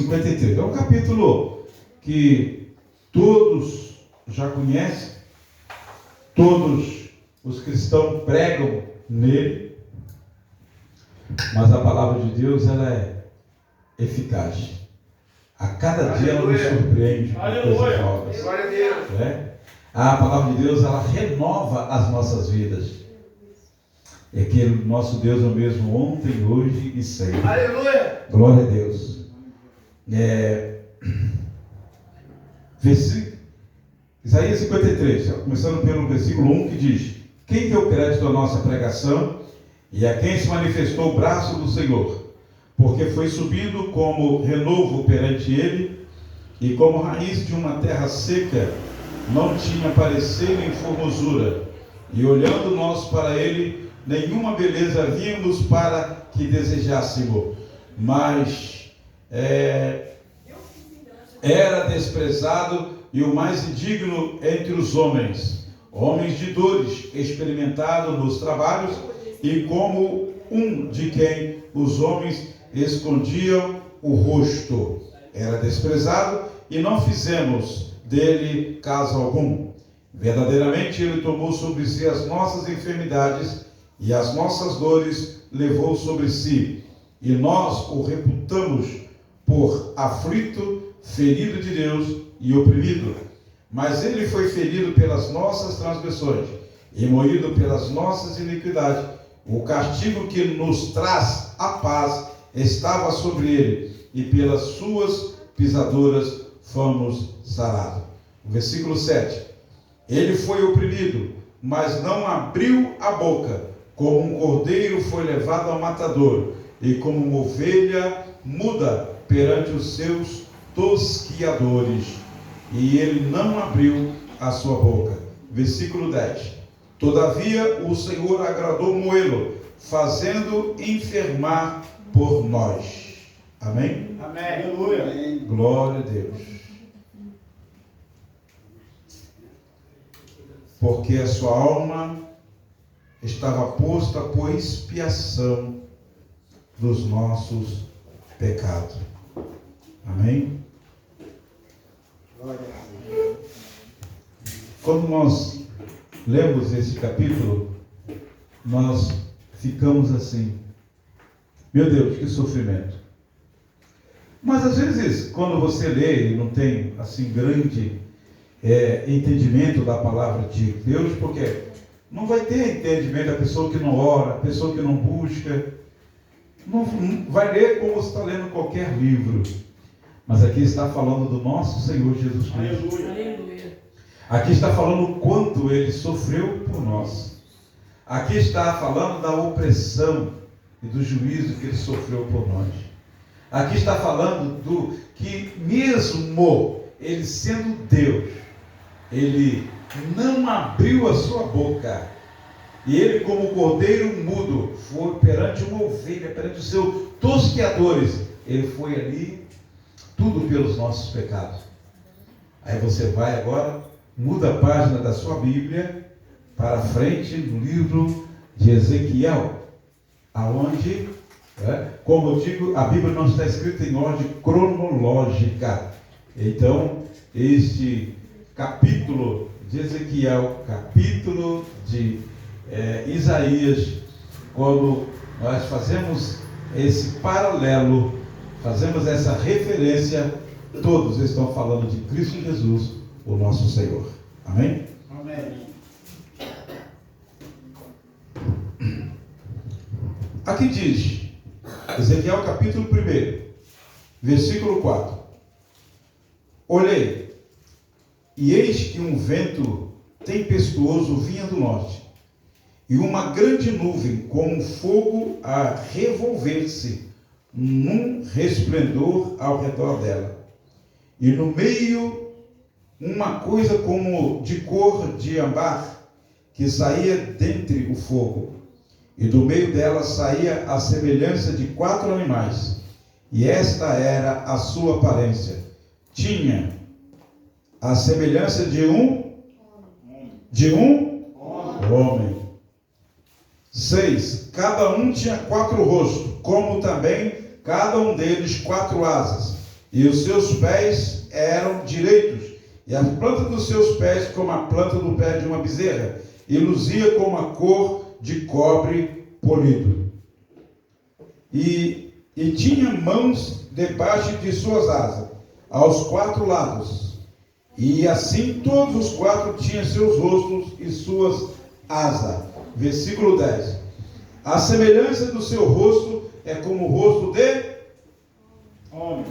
53. É um capítulo que todos já conhecem, todos os cristãos pregam nele, mas a palavra de Deus, ela é eficaz. A cada dia ela nos surpreende com coisas novas. Glória a Deus. Né? A palavra de Deus, ela renova as nossas vidas. É que o nosso Deus é o mesmo ontem, hoje e sempre. Aleluia. Glória a Deus. Isaías 53, começando pelo versículo 1, que diz: quem deu crédito à nossa pregação e a quem se manifestou o braço do Senhor? Porque foi subindo como renovo perante ele, e como raiz de uma terra seca, não tinha parecer nem formosura, e olhando nós para ele, nenhuma beleza víamos para que desejássemos, mas era desprezado e o mais indigno entre os homens, homens de dores, experimentado nos trabalhos, e como um de quem os homens escondiam o rosto. Era desprezado e não fizemos dele caso algum. Verdadeiramente ele tomou sobre si as nossas enfermidades e as nossas dores levou sobre si, e nós o reputamos por aflito, ferido de Deus e oprimido. Mas ele foi ferido pelas nossas transgressões e moído pelas nossas iniquidades. O castigo que nos traz a paz estava sobre ele, e pelas suas pisaduras fomos sarados. Versículo 7. Ele foi oprimido, mas não abriu a boca. Como um cordeiro foi levado ao matador, e como uma ovelha muda perante os seus tosquiadores, e ele não abriu a sua boca. Versículo 10. Todavia o Senhor agradou moê-lo, fazendo enfermar por nós. Amém? Amém. Aleluia. Glória a Deus. Porque a sua alma estava posta por expiação dos nossos pecados. Amém? Glória a Deus. Quando nós lemos esse capítulo, nós ficamos assim: meu Deus, que sofrimento. Mas às vezes, quando você lê e não tem assim grande entendimento da palavra de Deus, porque não vai ter entendimento a pessoa que não ora, a pessoa que não busca, não vai ler como você está lendo qualquer livro. Mas aqui está falando do nosso Senhor Jesus Cristo. Aleluia. Aqui está falando o quanto ele sofreu por nós. Aqui está falando da opressão e do juízo que ele sofreu por nós. Aqui está falando do que mesmo ele sendo Deus, ele não abriu a sua boca. E ele, como cordeiro mudo, foi perante uma ovelha, perante os seus tosqueadores. Ele foi ali, tudo pelos nossos pecados. Aí você vai agora, muda a página da sua Bíblia para frente no livro de Ezequiel, aonde, como eu digo, a Bíblia não está escrita em ordem cronológica. Então, este capítulo de Ezequiel, capítulo de Isaías, quando nós fazemos esse paralelo, fazemos essa referência, todos estão falando de Cristo Jesus, o nosso Senhor. Amém? Amém. Aqui diz, Ezequiel capítulo 1, versículo 4. Olhei, e eis que um vento tempestuoso vinha do norte, e uma grande nuvem como fogo a revolver-se num resplendor ao redor dela. E no meio uma coisa como de cor de âmbar, que saía dentre o fogo. E do meio dela saía a semelhança de 4 animais. E esta era a sua aparência. Tinha a semelhança de um homem. 6. Cada um tinha 4 rostos, como também cada um deles 4 asas. e os seus pés eram direitos, e a planta dos seus pés como a planta do pé de uma bezerra, e luzia como a cor de cobre polido. E tinha mãos debaixo de suas asas, aos 4 lados, e assim todos os 4 tinham seus rostos e suas asas. Versículo 10. A semelhança do seu rosto é como o rosto de Homem.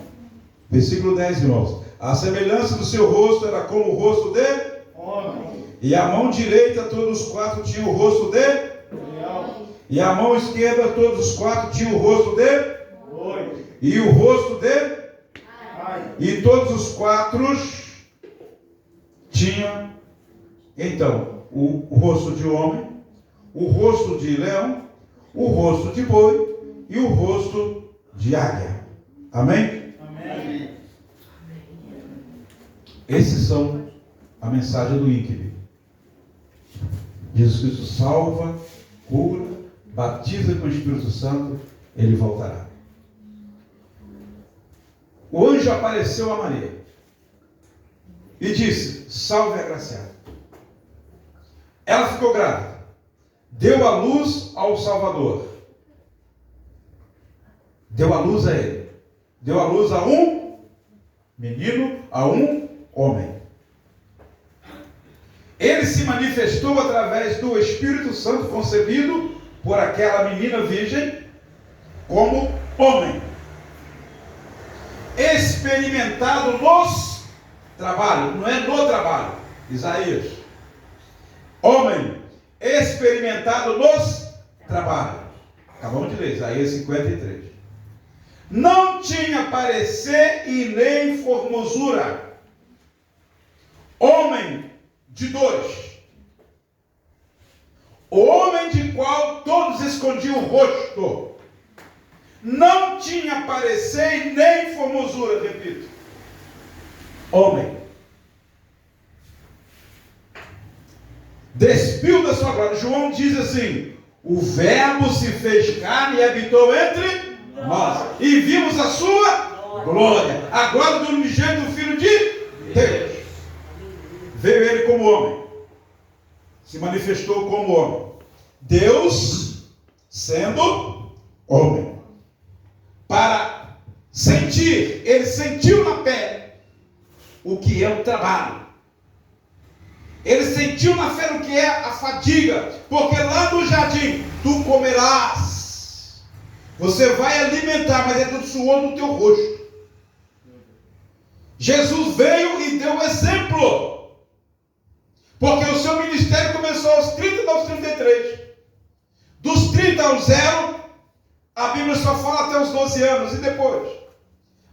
Versículo 10 e 11. A semelhança do seu rosto era como o rosto de Homem. E a mão direita todos os 4 tinham o rosto de Leão. E a mão esquerda todos os 4 tinham o rosto de Boi. E o rosto de Ai. E todos os 4 tinham então o rosto de homem, o rosto de leão, o rosto de boi e o rosto de águia. Amém? Amém. Esses são a mensagem do INCB. Jesus Cristo salva, cura, batiza com o Espírito Santo, ele voltará. O anjo apareceu a Maria e disse: salve a agraciada. Ela ficou grávida, deu à luz ao Salvador, deu à luz a ele, deu à luz a um menino, a um homem. Ele se manifestou através do Espírito Santo concebido por aquela menina virgem como homem, experimentado nos trabalhos, não é no trabalho, Isaías. Homem experimentado nos trabalhos. Acabamos de ler, Isaías 53. Não tinha parecer e nem formosura. Homem de dores. O homem de qual todos escondiam o rosto. Não tinha parecer e nem formosura, repito. Homem. Despiu da sua glória. João diz assim: o verbo se fez carne e habitou entre nós. E vimos a sua glória. Agora do unigênito do Filho de Deus. Veio ele como homem. Se manifestou como homem. Deus sendo homem. Para sentir, ele sentiu na pele o que é o trabalho. Ele sentiu na pele o que é a fadiga. Porque lá no jardim, tu comerás. Você vai alimentar, mas é do suor do teu rosto. Jesus veio e deu exemplo. Porque o seu ministério começou aos 30 e aos 33. Dos 30 aos 0, a Bíblia só fala até os 12 anos e depois.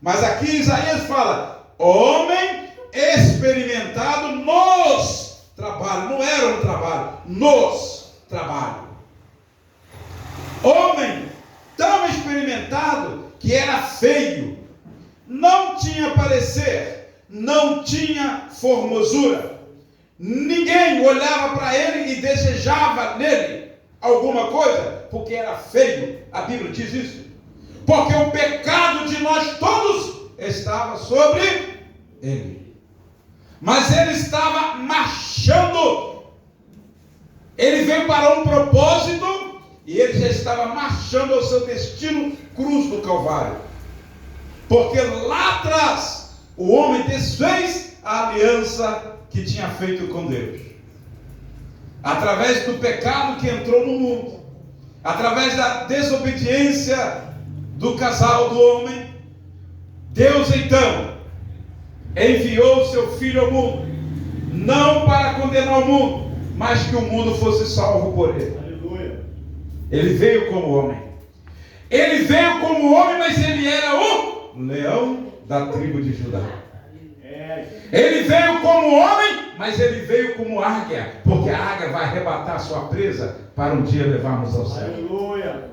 Mas aqui Isaías fala: homem experimentado nos trabalhos. Não era um trabalho, nos trabalhos. Homem tão experimentado que era feio, não tinha parecer, não tinha formosura. Ninguém olhava para ele e desejava nele alguma coisa, porque era feio. A Bíblia diz isso. Porque o pecado de nós todos estava sobre ele. Mas ele estava marchando. Ele veio para um propósito e ele já estava marchando ao seu destino, cruz do Calvário. Porque lá atrás o homem desfez a aliança que tinha feito com Deus. Através do pecado que entrou no mundo, através da desobediência do casal do homem, Deus então enviou o seu Filho ao mundo, não para condenar o mundo, mas que o mundo fosse salvo por ele. Aleluia. Ele veio como homem. Ele veio como homem, mas ele era o leão da tribo de Judá. Ele veio como homem, mas ele veio como águia, porque a águia vai arrebatar a sua presa para um dia levarmos ao céu. Aleluia.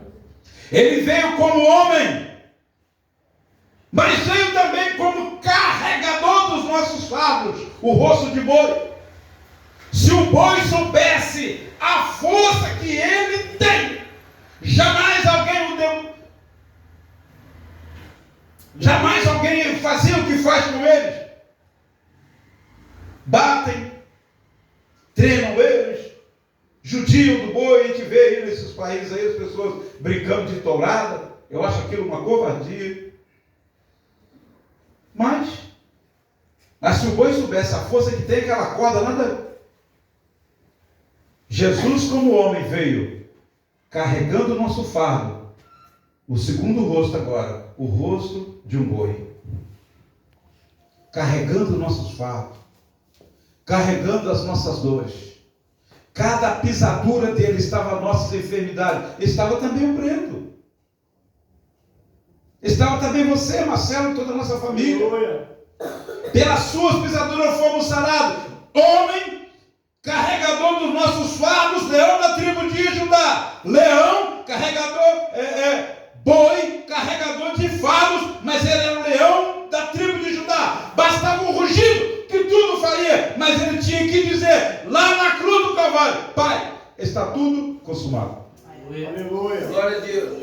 Ele veio como homem, mas veio também como carregador dos nossos fardos, o rosto de boi. Se o boi soubesse a força que ele tem, jamais alguém fazia batem, treinam eles, judiam do boi. A gente vê aí nesses países aí as pessoas brincando de tourada. Eu acho aquilo uma covardia. Mas se o boi soubesse a força que tem aquela corda, nada. Jesus, como homem, veio carregando o nosso fardo. O segundo rosto agora, o rosto de um boi. Carregando nossos fardos, carregando as nossas dores. Cada pisadura dele estava nossas enfermidades. Estava também o Breno. Estava também você, Marcelo, e toda a nossa família. Aleluia. Pelas suas pisaduras fomos sarados. Homem, carregador dos nossos fardos, leão da tribo de Judá. Leão, carregador, boi, carregador de fardos, mas ele era o leão da tribo de Judá. Bastava um rugido que tudo faria, mas ele tinha que dizer lá na cruz do Calvário: Pai, está tudo consumado. Aleluia. Glória a Deus.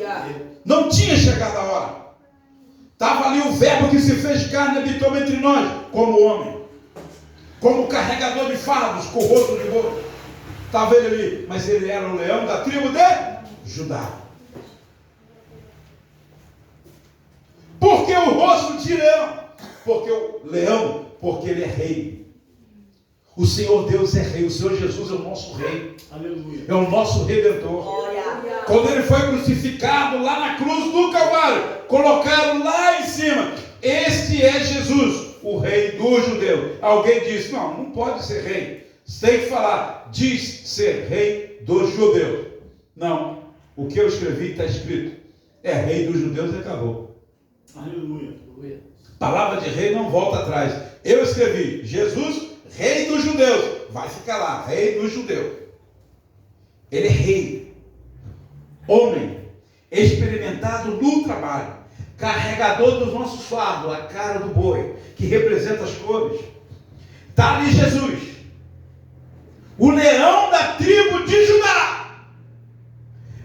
Não tinha chegado a hora. Estava ali o verbo que se fez carne e habitou entre nós, como homem, como carregador de fardos, com o rosto de boi. Estava ele ali, mas ele era o leão da tribo de Judá. Por que o rosto de leão? Porque o leão, porque ele é rei. O Senhor Deus é rei, o Senhor Jesus é o nosso rei. Aleluia. É o nosso redentor. Quando ele foi crucificado lá na cruz do Calvário, colocaram lá em cima: este é Jesus, o rei dos judeus. Alguém disse: não pode ser rei. Você tem que falar: diz ser rei dos judeus. Não, o que eu escrevi está escrito: é rei dos judeus e acabou. Aleluia. Palavra de rei não volta atrás. Eu escrevi: Jesus, rei dos judeus. Vai ficar lá, rei dos judeus. Ele é rei. Homem, experimentado no trabalho, carregador dos nossos fardos, a cara do boi, que representa as cores. Está ali Jesus, o leão da tribo de Judá.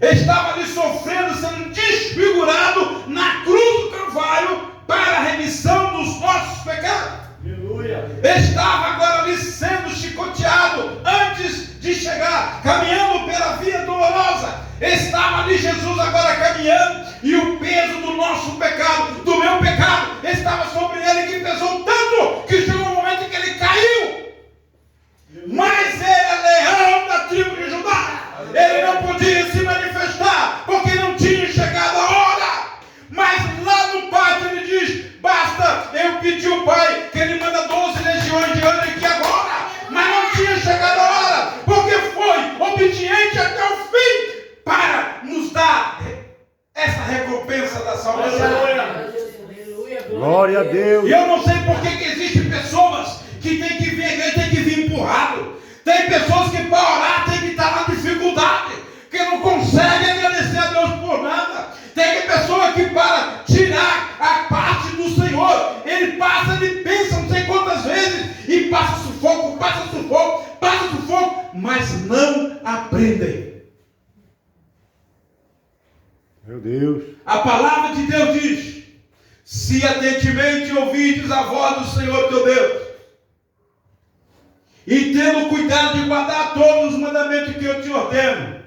Estava ali sofrendo, sendo desfigurado na cruz do Calvário para a remissão dos nossos pecados. Aleluia. Estava agora ali sendo chicoteado antes de chegar, caminhando pela via dolorosa. Estava ali Jesus agora caminhando, e o peso do nosso pecado, do meu pecado, estava sobre ele, que pesou tanto que chegou um momento em que ele caiu. Mas ele é leão da tribo de Judá. Ele não podia se manifestar porque não tinha chegado a hora. Mas lá no pátio ele diz: basta eu pedir ao Pai que ele manda 12 legiões de anjos aqui agora. Mas não tinha chegado a hora, porque foi obediente até o fim para nos dar essa recompensa da salvação. Glória a Deus. E eu não sei por que existem pessoas que têm que vir à igreja, têm que vir empurrado. Tem pessoas que para orar tem que estar na dificuldade, que não conseguem agradecer a Deus por nada. Tem pessoa que para tirar a parte do Senhor, ele passa, ele pensa não sei quantas vezes, e passa sufoco, mas não aprendem. Meu Deus. A palavra de Deus diz: se atentamente ouvides a voz do Senhor teu Deus, e tendo cuidado de guardar todos os mandamentos que eu te ordeno.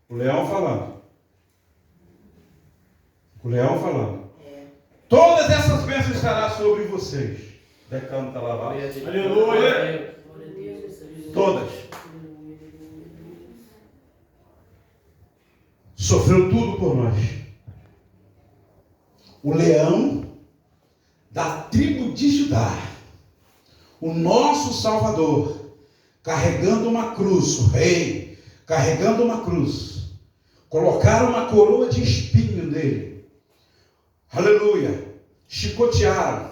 O leão falando. O leão falando. Todas essas bênçãos estarão sobre vocês. Decanta lavado. Aleluia. Todas. Sofreu tudo por nós. O leão da tribo de Judá, o nosso Salvador, carregando uma cruz, o rei, carregando uma cruz, colocaram uma coroa de espinho nele, aleluia, chicotearam,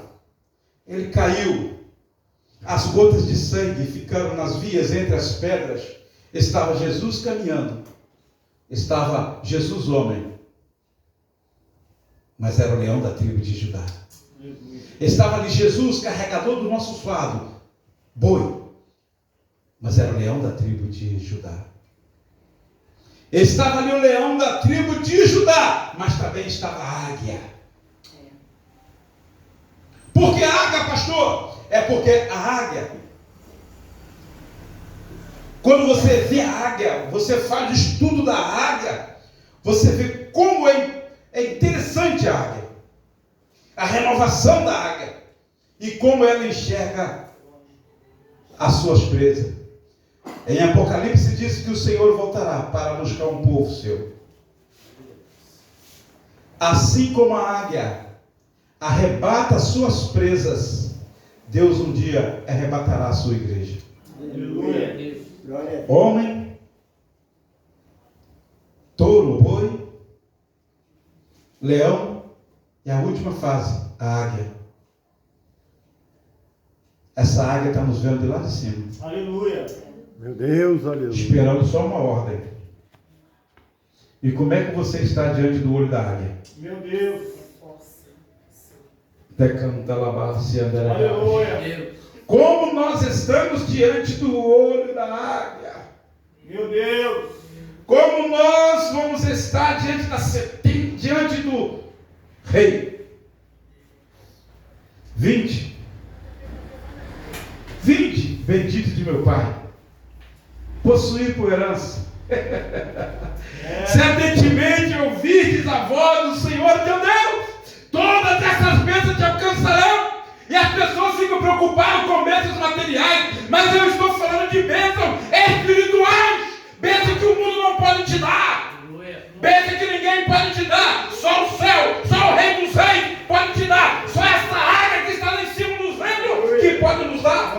ele caiu, as gotas de sangue ficaram nas vias entre as pedras. Estava Jesus caminhando, estava Jesus homem, mas era o leão da tribo de Judá. Estava ali Jesus, carregador do nosso fardo, boi, mas era o leão da tribo de Judá. Estava ali o leão da tribo de Judá, mas também estava a águia. Por que a águia, pastor? É porque a águia, Quando você vê a águia, você faz o estudo da águia, você vê como é interessante a águia, a renovação da águia, e como ela enxerga as suas presas. Em Apocalipse diz que o Senhor voltará para buscar um povo seu. Assim como a águia arrebata suas presas, Deus um dia arrebatará a sua igreja. Aleluia. Homem, touro, boi, leão e a última fase, a águia. Essa águia está nos vendo de lá de cima. Aleluia. Meu Deus, aleluia. Esperando só uma ordem. E como é que você está diante do olho da águia? Meu Deus. Aleluia. Como nós estamos diante do olho da águia? Meu Deus. Como nós vamos estar diante do rei? 20, bendito de meu Pai, possuir por herança. Certamente ouvistes a voz do Senhor teu Deus. Todas essas bênçãos te alcançarão. E as pessoas ficam preocupadas com bênçãos materiais, mas eu estou falando de bênçãos espirituais, bênçãos que o mundo não pode te dar, bênçãos que ninguém pode te dar, só o céu, só o Rei dos Reis pode te dar, só essa águia que está lá em cima dos reinos que pode nos dar.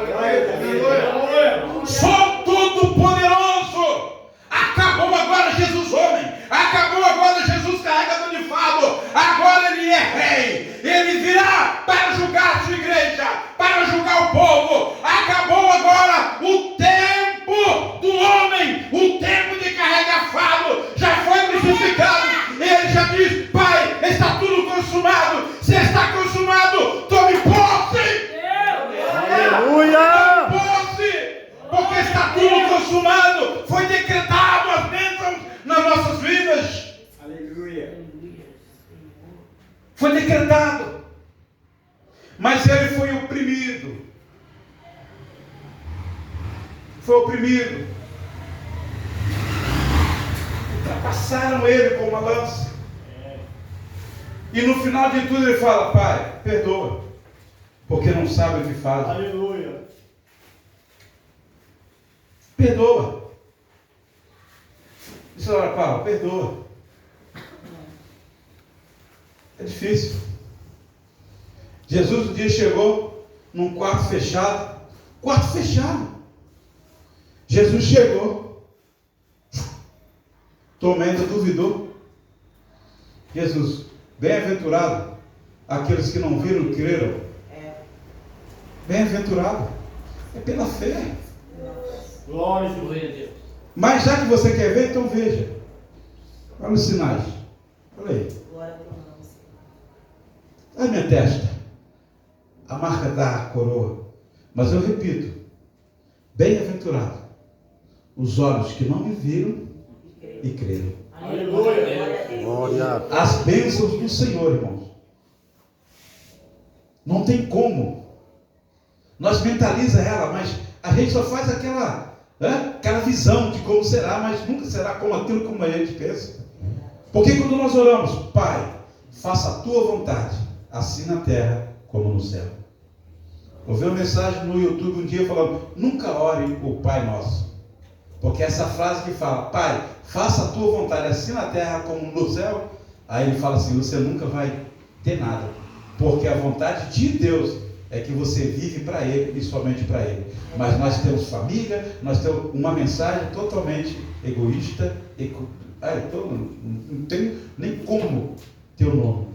Sou todo poderoso. Acabou agora Jesus homem, acabou agora Jesus carregador de fardo, agora ele é rei, ele virá para julgar a sua igreja, para julgar o povo. Acabou agora o tempo do homem, o tempo de carregar fardo já foi crucificado. Ele já diz: Pai, está tudo consumado. Se está consumado, tome posse. Aleluia. Tome posse, porque está tudo consumado. Foi decretado as bênçãos nas nossas vidas. Aleluia. Foi decretado. Mas ele foi oprimido. Foi oprimido. Ultrapassaram ele com uma lança. E no final de tudo ele fala: Pai, perdoa, porque não sabe o que faz. Aleluia. Perdoa. Disse: olha, Paulo, perdoa. É difícil. Jesus um dia chegou num quarto fechado. Quarto fechado. Jesus chegou. Tomé ainda duvidou. Jesus: bem-aventurado aqueles que não viram e creram. Bem-aventurado. É pela fé. Glória a Deus. Mas já que você quer ver, então veja. Olha os sinais. Olha aí. Olha a minha testa. A marca da coroa. Mas eu repito: bem-aventurado os olhos que não me viram e creram. Aleluia. Glória. As bênçãos do Senhor, irmãos. Não tem como. Nós mentaliza ela, mas a gente só faz aquela visão de como será, mas nunca será como aquilo como a gente pensa. Porque quando nós oramos: Pai, faça a tua vontade, assim na terra como no céu. Ouvi uma mensagem no YouTube um dia falando: nunca ore o Pai Nosso. Porque essa frase que fala: Pai, faça a tua vontade, assim na terra como no céu. Aí ele fala assim: você nunca vai ter nada. Porque a vontade de Deus é que você vive para Ele e somente para Ele. Mas nós temos família, nós temos uma mensagem totalmente egoísta. Então não tem nem como ter o nome.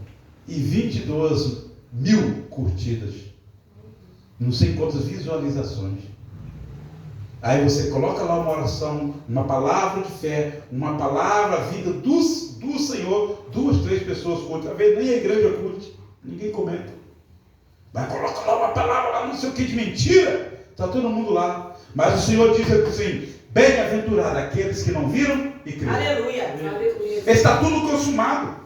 E 22 mil curtidas. Não sei quantas visualizações. Aí você coloca lá uma oração, uma palavra de fé, uma palavra vida do Senhor. 2, 3 pessoas curtem. Às vezes nem a igreja curte. Ninguém comenta. Mas coloca lá uma palavra lá, não sei o que, de mentira. Está todo mundo lá. Mas o Senhor diz assim: bem-aventurado aqueles que não viram e creram. Aleluia. Aleluia. Está tudo consumado.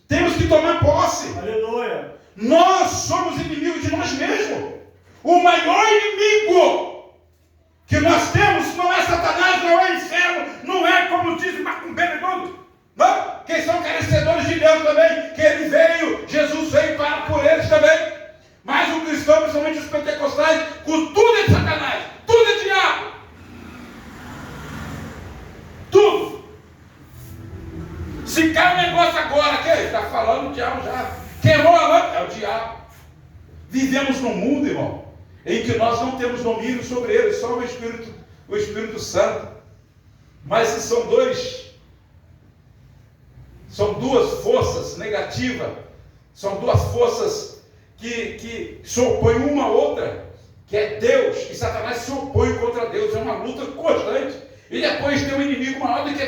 Temos que tomar posse. Aleluia. Nós somos inimigos de nós mesmos. O maior inimigo que nós temos não é Satanás. também que ele veio, Jesus veio para por eles também. Mas o cristão, principalmente os pentecostais, com tudo é de Satanás, tudo é diabo. Tudo. Se cai um negócio agora, que ele está falando, o diabo já queimou a lâmpada, é o diabo. Vivemos num mundo, irmão, em que nós não temos domínio sobre ele, só o Espírito Santo. Mas são duas forças negativas, são duas forças que se opõem uma à outra, que é Deus, e Satanás se opõe contra Deus, é uma luta constante. E depois tem um inimigo maior do que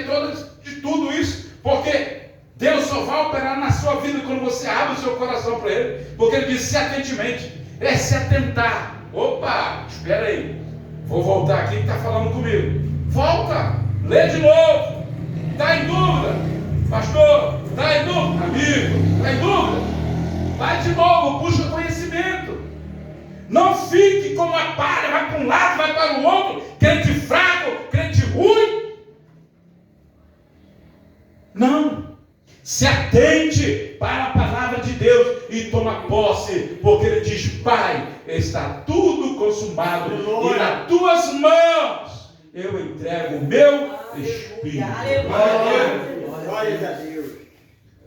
de tudo isso, porque Deus só vai operar na sua vida quando você abre o seu coração para Ele, porque Ele diz: se atentamente, é se atentar. Opa, espera aí, vou voltar aqui que está falando comigo. Volta, lê de novo. Está em dúvida, pastor? Está em dúvida, amigo? Está em dúvida? Vai de novo, busca conhecimento. Não fique como a palha, vai para um lado, vai para o outro, crente fraco, crente ruim. Não. Se atente para a palavra de Deus e toma posse, porque Ele diz: Pai, está tudo consumado, e nas tuas mãos eu entrego o meu Espírito. Glória a Deus.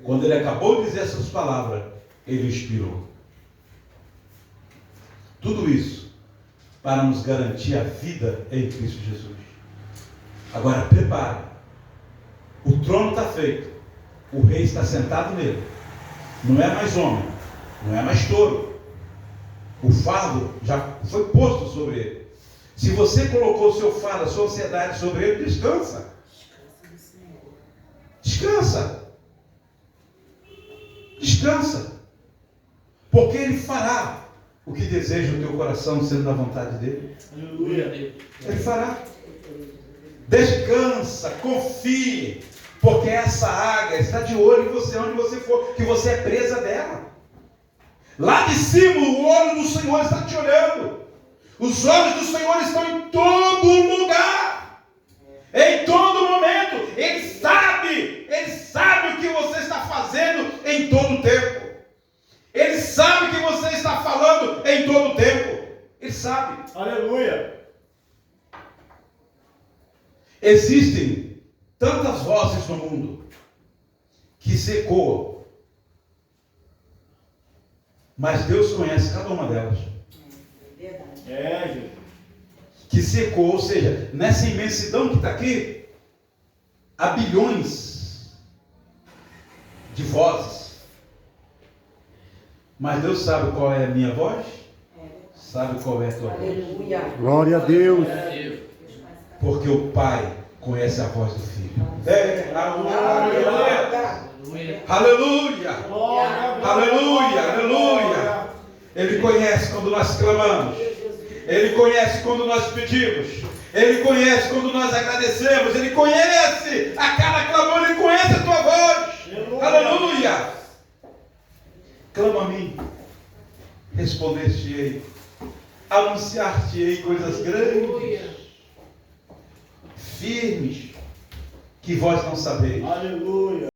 Quando Ele acabou de dizer essas palavras, Ele expirou. Tudo isso para nos garantir a vida em Cristo Jesus. Agora prepare. O trono está feito. O rei está sentado nele. Não é mais homem. Não é mais touro. O fardo já foi posto sobre ele. Se você colocou o seu fardo, a sua ansiedade sobre ele, descansa. Descansa. Descansa. Porque ele fará o que deseja o teu coração, sendo da vontade dele. Aleluia. Ele fará. Descansa, confie, porque essa águia está de olho em você, onde você for, que você é presa dela. Lá de cima, o olho do Senhor está te olhando. Os olhos do Senhor estão em todo lugar, em todo momento. Ele sabe o que você está fazendo em todo o tempo. Ele sabe o que você está falando em todo o tempo. Ele sabe. Aleluia. Existem tantas vozes no mundo que se ecoam, mas Deus conhece cada uma delas. É, gente. Que se ecoam, ou seja, nessa imensidão que está aqui, há bilhões de vozes. Mas Deus sabe qual é a minha voz, sabe qual é a tua voz. Glória a Deus. Porque o Pai conhece a voz do Filho. Aleluia! Aleluia! Aleluia! Ele conhece quando nós clamamos. Ele conhece quando nós pedimos. Ele conhece quando nós agradecemos. Ele conhece a cada clamor. Ele conhece a tua voz. Aleluia! Clama a mim. Responder-te-ei. Anunciar-te-ei coisas grandes, firmes, que vós não sabeis. Aleluia.